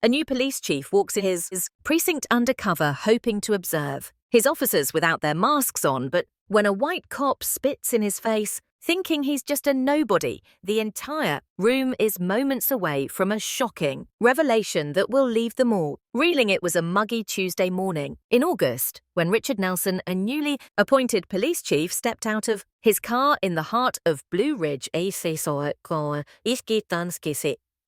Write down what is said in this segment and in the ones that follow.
A new police chief walks in his precinct undercover, hoping to observe. His officers without their masks on, but when a white cop spits in his face, thinking he's just a nobody, the entire room is moments away from a shocking revelation that will leave them all reeling. It was a muggy Tuesday morning in August when Richard Nelson, a newly appointed police chief, stepped out of his car in the heart of Blue Ridge, a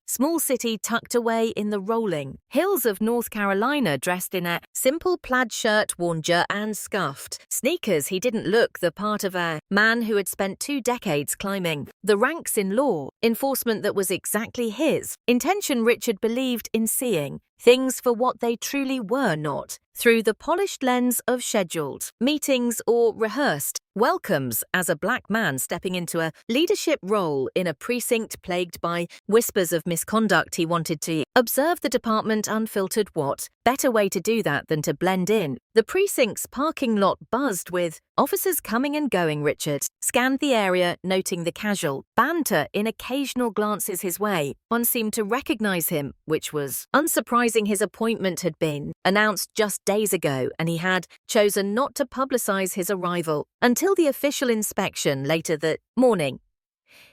small city tucked away in the rolling hills of North Carolina, dressed in a simple plaid shirt worn and scuffed sneakers. He didn't look the part of a man who had spent 2 decades climbing the ranks in law enforcement that was exactly his intention. Richard believed in seeing things for what they truly were, not through the polished lens of scheduled meetings or rehearsed welcomes. As a black man stepping into a leadership role in a precinct plagued by whispers of misconduct, he wanted to observe the department unfiltered. What better way to do that than to blend in? The precinct's parking lot buzzed with officers coming and going. Richard scanned the area, noting the casual banter in occasional glances his way. One seemed to recognize him, which was unsurprising. His appointment had been announced just days ago, and he had chosen not to publicize his arrival until the official inspection later that morning.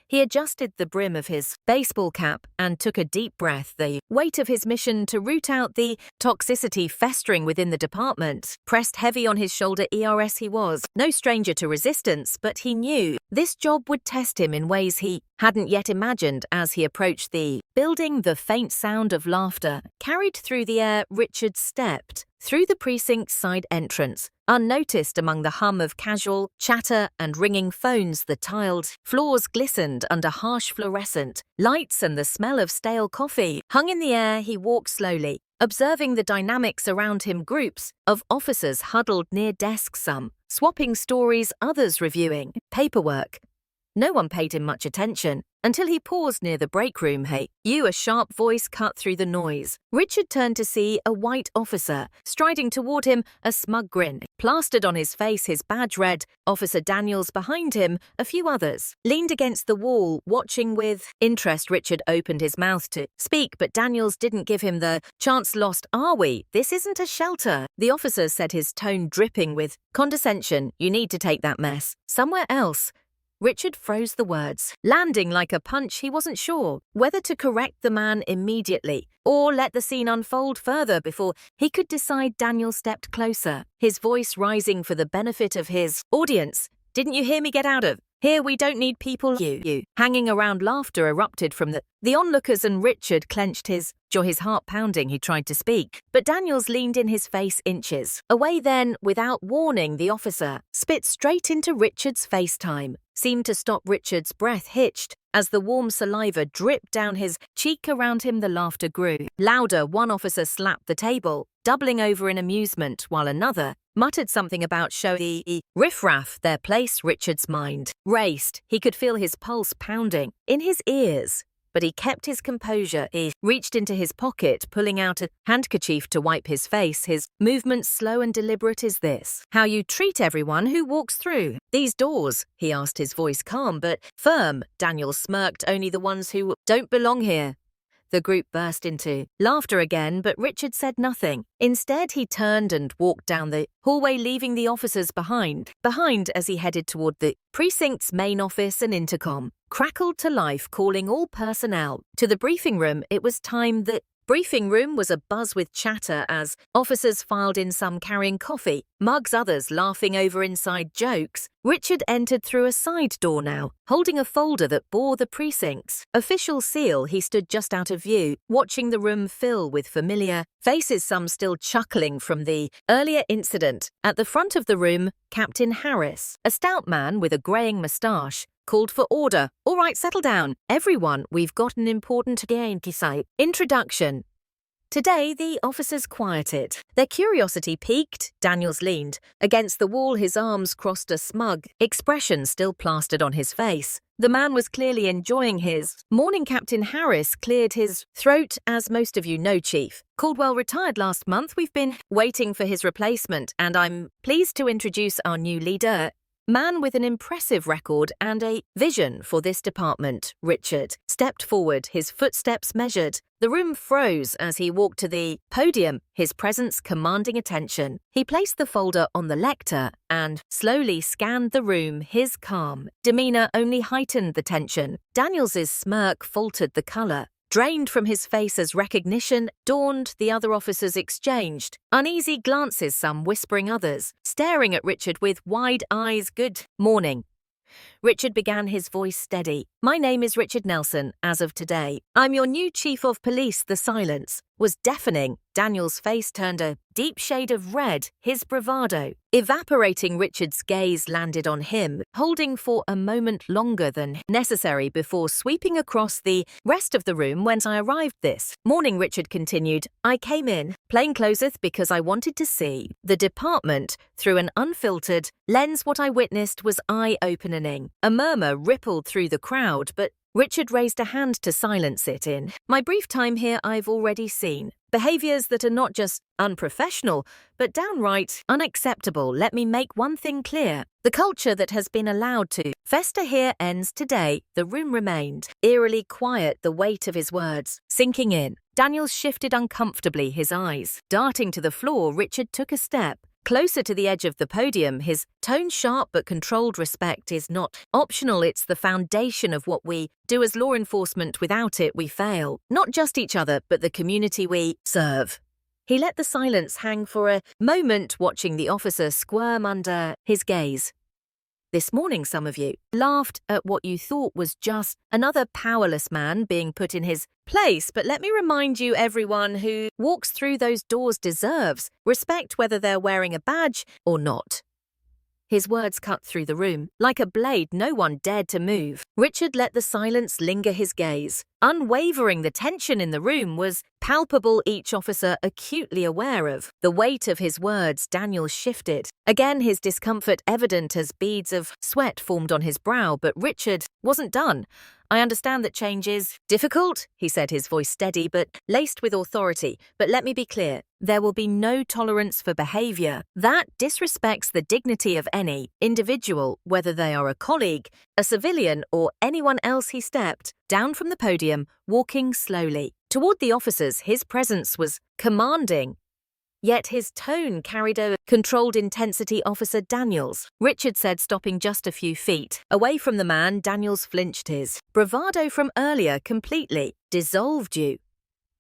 He adjusted the brim of his baseball cap and took a deep breath. The weight of his mission to root out the toxicity festering within the department pressed heavy on his shoulder. He was no stranger to resistance, but he knew this job would test him in ways he hadn't yet imagined. As he approached the building, the faint sound of laughter carried through the air. Richard stepped through the precinct's side entrance, unnoticed among the hum of casual chatter and ringing phones. The tiled floors glistened under harsh fluorescent lights, and the smell of stale coffee hung in the air. He walked slowly, observing the dynamics around him. Groups of officers huddled near desks, some swapping stories, others reviewing paperwork. No one paid him much attention until he paused near the break room. "Hey, you," a sharp voice cut through the noise. Richard turned to see a white officer striding toward him, a smug grin plastered on his face. His badge read Officer Daniels. Behind him, a few others leaned against the wall, watching with interest. Richard opened his mouth to speak, but Daniels didn't give him the chance. "Lost, are we? This isn't a shelter," the officer said, his tone dripping with condescension. "You need to take that mess somewhere else." Richard froze, the words landing like a punch. He wasn't sure whether to correct the man immediately or let the scene unfold further before he could decide. Daniel stepped closer, his voice rising for the benefit of his audience. "Didn't you hear me? Get out of here. We don't need people you hanging around." Laughter erupted from the onlookers, and Richard clenched his jaw, his heart pounding. He tried to speak, but Daniels leaned in his face inches away. Then, without warning, the officer spit straight into Richard's FaceTime. Seemed to stop. Richard's breath hitched as the warm saliva dripped down his cheek. Around him, the laughter grew louder. One officer slapped the table, doubling over in amusement, while another muttered something about showing the riffraff their place. Richard's mind raced. He could feel his pulse pounding in his ears, but he kept his composure. He reached into his pocket, pulling out a handkerchief to wipe his face, his movements slow and deliberate. "Is this how you treat everyone who walks through these doors?" he asked, his voice calm but firm. Daniel smirked. "Only the ones who don't belong here." The group burst into laughter again, but Richard said nothing. Instead, he turned and walked down the hallway, leaving the officers behind. As he headed toward the precinct's main office, an intercom crackled to life, calling all personnel to the briefing room. It was time. The briefing room was abuzz with chatter as officers filed in, some carrying coffee mugs, others laughing over inside jokes. Richard entered through a side door now, holding a folder that bore the precinct's official seal. He stood just out of view, watching the room fill with familiar faces, some still chuckling from the earlier incident. At the front of the room, Captain Harris, a stout man with a greying moustache, called for order. "All right, settle down, everyone. We've got an important introduction." Today, the officers quieted. Their curiosity piqued. Daniels leaned against the wall, his arms crossed, a smug expression still plastered on his face. The man was clearly enjoying his morning. Captain Harris cleared his throat. "As most of you know, Chief Caldwell retired last month. We've been waiting for his replacement, and I'm pleased to introduce our new leader, man with an impressive record and a vision for this department." Richard stepped forward, his footsteps measured The room froze as he walked to the podium, his presence commanding attention. He placed the folder on the lectern and slowly scanned the room. His calm demeanor only heightened the tension. Daniels's smirk faltered the color. Drained from his face as recognition dawned, the other officers exchanged uneasy glances, some whispering, others staring at Richard with wide eyes. "Good morning." Richard began, his voice steady. "My name is Richard Nelson, as of today. I'm your new chief of police." The silence was deafening. Daniel's face turned a deep shade of red, his bravado evaporating. Richard's gaze landed on him, holding for a moment longer than necessary before sweeping across the rest of the room. "When I arrived this morning," Richard continued, "I came in plainclothesed because I wanted to see the department through an unfiltered lens. What I witnessed was eye-opening." A murmur rippled through the crowd, but Richard raised a hand to silence it. "In my brief time here, I've already seen behaviors that are not just unprofessional, but downright unacceptable. Let me make one thing clear. The culture that has been allowed to fester here ends today." The room remained eerily quiet, the weight of his words sinking in. Daniels shifted uncomfortably, his eyes darting to the floor. Richard took a step closer to the edge of the podium, his tone sharp but controlled. "Respect is not optional. It's the foundation of what we do as law enforcement. Without it, we fail. Not just each other, but the community we serve." He let the silence hang for a moment, watching the officer squirm under his gaze. "This morning, some of you laughed at what you thought was just another powerless man being put in his place. But let me remind you, everyone who walks through those doors deserves respect, whether they're wearing a badge or not." His words cut through the room like a blade. No one dared to move. Richard let the silence linger, his gaze unwavering. The tension in the room was palpable, each officer acutely aware of the weight of his words. Daniel shifted again, his discomfort evident as beads of sweat formed on his brow. But Richard wasn't done. "I understand that change is difficult," he said, his voice steady but laced with authority. "But let me be clear. There will be no tolerance for behavior that disrespects the dignity of any individual, whether they are a colleague, a civilian, or anyone else." He stepped down from the podium, walking slowly toward the officers. His presence was commanding, yet his tone carried a controlled intensity. "Officer Daniels," Richard said, stopping just a few feet away from the man. Daniels flinched, his bravado from earlier completely dissolved. "You,"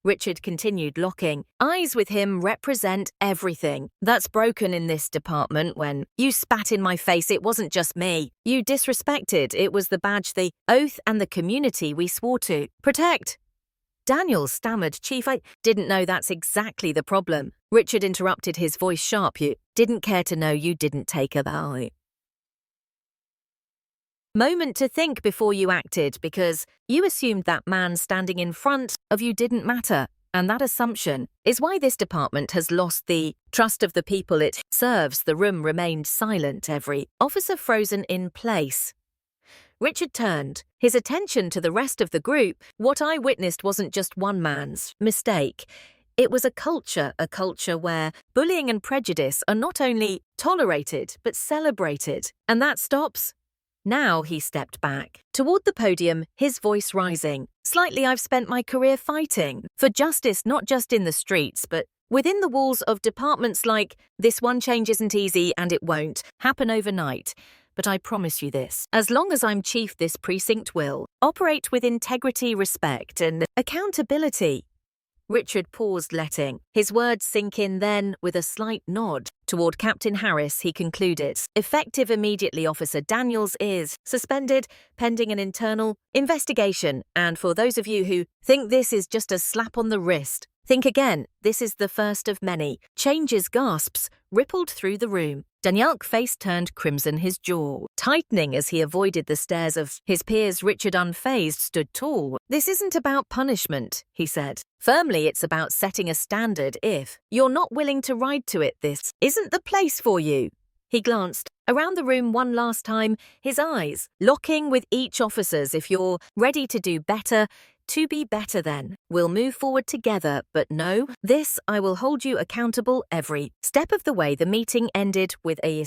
Richard continued, locking eyes with him, "represent everything that's broken in this department. When you spat in my face, it wasn't just me you disrespected. It was the badge, the oath, and the community we swore to protect." Daniel stammered, "Chief, I didn't know." "That's exactly the problem," Richard interrupted, his voice sharp. "You didn't care to know. You didn't take a moment to think before you acted, because you assumed that man standing in front of you didn't matter. And that assumption is why this department has lost the trust of the people it serves." The room remained silent, every officer frozen in place. Richard turned his attention to the rest of the group. "What I witnessed wasn't just one man's mistake. It was a culture where bullying and prejudice are not only tolerated, but celebrated. And that stops now." He stepped back toward the podium, his voice rising slightly. "I've spent my career fighting for justice, not just in the streets, but within the walls of departments like this one. Change isn't easy, and it won't happen overnight. But I promise you this, as long as I'm chief, this precinct will operate with integrity, respect, and accountability." Richard paused, letting his words sink in. Then, with a slight nod toward Captain Harris, he concluded, "Effective immediately. Officer Daniels is suspended pending an internal investigation. And for those of you who think this is just a slap on the wrist, think again. This is the first of many." Changes, gasps rippled through the room. Daniel's face turned crimson, his jaw tightening as he avoided the stares of his peers. Richard, unfazed, stood tall. "This isn't about punishment," he said firmly. "It's about setting a standard. If you're not willing to ride to it, this isn't the place for you." He glanced around the room one last time, his eyes locking with each officer's. "If you're ready to do better, to be better, then we'll move forward together. But no, this, I will hold you accountable every step of the way." The meeting ended with a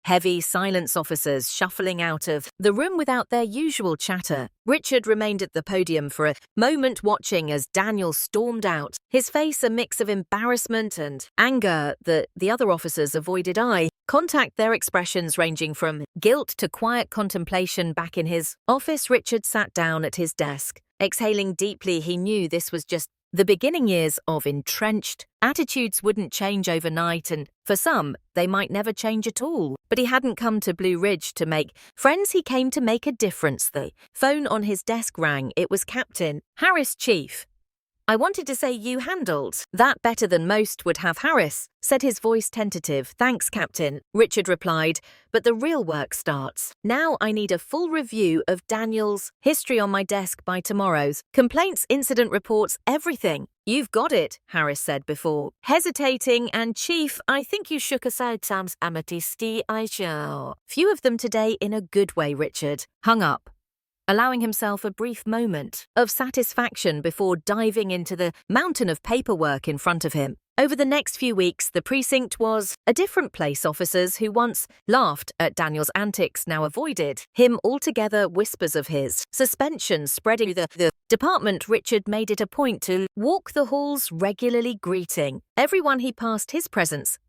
heavy silence officers shuffling out of the room without their usual chatter. Richard remained at the podium for a moment watching as Daniel stormed out, his face a mix of embarrassment and anger that the other officers avoided eye contact, their expressions ranging from guilt to quiet contemplation. Back in his office, Richard sat down at his desk. Exhaling deeply, he knew this was just the beginning. Years of entrenched attitudes wouldn't change overnight, and for some, they might never change at all. But he hadn't come to Blue Ridge to make friends, he came to make a difference. The phone on his desk rang. It was Captain Harris. Chief, I wanted to say you handled that better than most would have. Harris said, his voice tentative. Thanks, Captain, Richard replied, but the real work starts now. I need a full review of Daniel's history on my desk by tomorrow's complaints, incident reports, everything. You've got it, Harris said before hesitating, and Chief, I think you shook aside Sam's amatisti. I shall. Few of them today in a good way. Richard hung up, allowing himself a brief moment of satisfaction before diving into the mountain of paperwork in front of him. Over the next few weeks, the precinct was a different place. Officers who once laughed at Daniel's antics now avoided him altogether. Whispers of his suspension spreading through the department. Richard made it a point to walk the halls regularly, greeting everyone he passed. His presence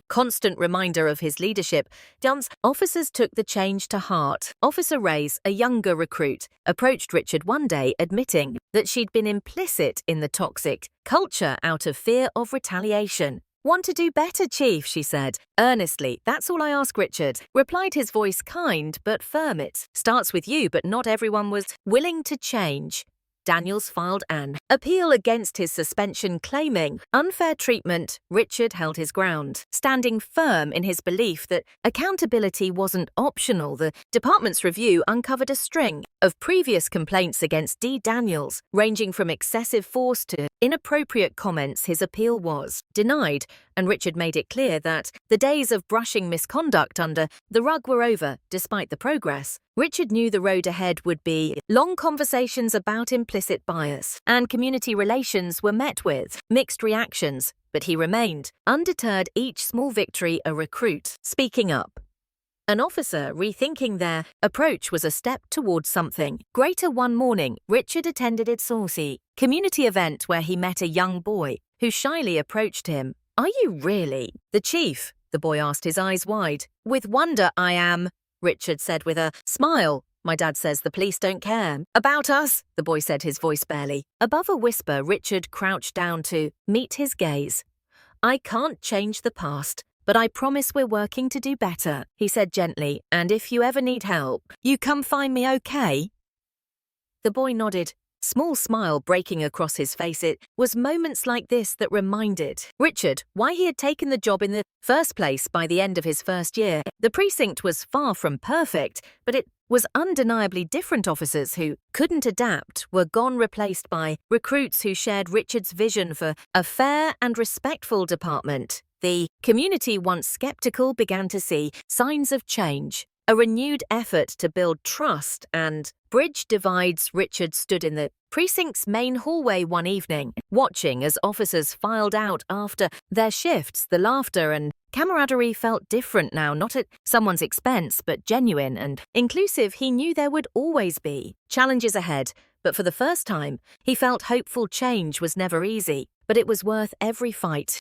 constant reminder of his leadership. Dunn's officers took the change to heart. Officer Reyes, a younger recruit, approached Richard one day admitting that she'd been implicit in the toxic culture out of fear of retaliation. Want to do better, Chief, she said earnestly. That's all I ask, Richard replied, his voice kind but firm. It starts with you, but not everyone was willing to change. Daniels filed an appeal against his suspension, claiming unfair treatment. Richard held his ground, standing firm in his belief that accountability wasn't optional. The department's review uncovered a string of previous complaints against D. Daniels, ranging from excessive force to inappropriate comments. His appeal was denied, and Richard made it clear that the days of brushing misconduct under the rug were over. Despite the progress, Richard knew the road ahead would be long. Conversations about implicit bias and community relations were met with mixed reactions, but he remained undeterred, each small victory a recruit speaking up, an officer rethinking their approach was a step towards something greater. One morning, Richard attended its saucy community event where he met a young boy who shyly approached him. Are you really the chief? The boy asked, his eyes wide with wonder. I am, Richard said with a smile. My dad says the police don't care about us, the boy said, his voice barely above a whisper. Richard crouched down to meet his gaze. I can't change the past, but I promise we're working to do better, he said gently, and if you ever need help, you come find me, okay? The boy nodded, small smile breaking across his face. It was moments like this that reminded Richard why he had taken the job in the first place. By the end of his first year, the precinct was far from perfect, but it was undeniably different. Officers who couldn't adapt were gone, replaced by recruits who shared Richard's vision for a fair and respectful department. The community, once skeptical, began to see signs of change. A renewed effort to build trust and bridge divides. Richard stood in the precinct's main hallway one evening, watching as officers filed out after their shifts. The laughter and camaraderie felt different now, not at someone's expense, but genuine and inclusive. He knew there would always be challenges ahead, but for the first time, he felt hopeful. Change was never easy, but it was worth every fight.